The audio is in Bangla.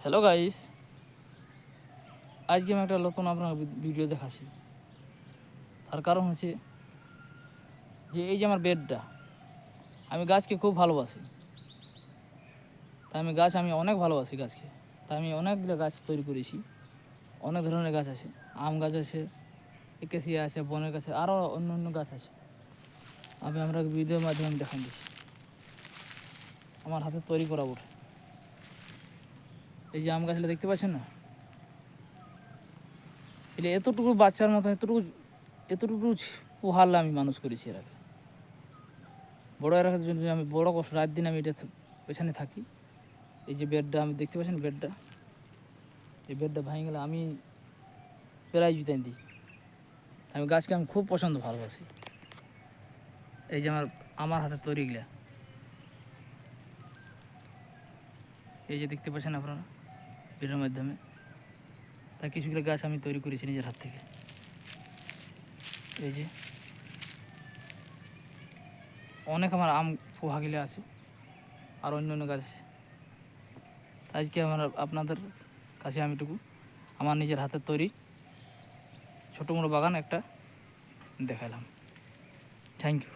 হ্যালো গাইস, আজকে আমি একটা নতুন আপনার ভিডিও দেখাচ্ছি। তার কারণ হচ্ছে যে এই যে আমার বেডটা, আমি গাছকে খুব ভালোবাসি। তাই আমি অনেক ভালোবাসি গাছকে। তাই আমি অনেকগুলো গাছ তৈরি করেছি। অনেক ধরনের গাছ আছে, আম গাছ আছে, একেসিয়া আছে, বনের গাছ আছে, আরও অন্য অন্য গাছ আছে। আমরা ভিডিওর মাধ্যমে আমি দেখান দিচ্ছি আমার হাতে তৈরি করা ওঠে। এই যে আম গাছটা দেখতে পাচ্ছেন না, এটা এতটুকু বাচ্চার মতো এতটুকু পোহালে আমি মানুষ করেছি এর আগে। বড় রাখার জন্য আমি বড় কষ্ট, রাত দিন আমি এটা পেছনে থাকি। এই যে বেডটা আমি দেখতে পাচ্ছেন, এই বেডটা ভেঙে গেলে আমি প্রায় জুতাই দিই। গাছকে আমি খুব ভালোবাসি। এই যে আমার হাতে তৈরিগুলা, এই যে দেখতে পাচ্ছেন আপনারা ভিডিওর মাধ্যমে, তাই কিছুগুলো গাছ আমি তৈরি করেছি নিজের হাত থেকে। এই যে অনেক আমার আম পোহাগুলো আছে, আর অন্য অন্য গাছ আছে। আজকে আপনাদের কাছে আমি আমার নিজের হাতের তৈরি ছোটো মোটো বাগান একটা দেখালাম। Thank you.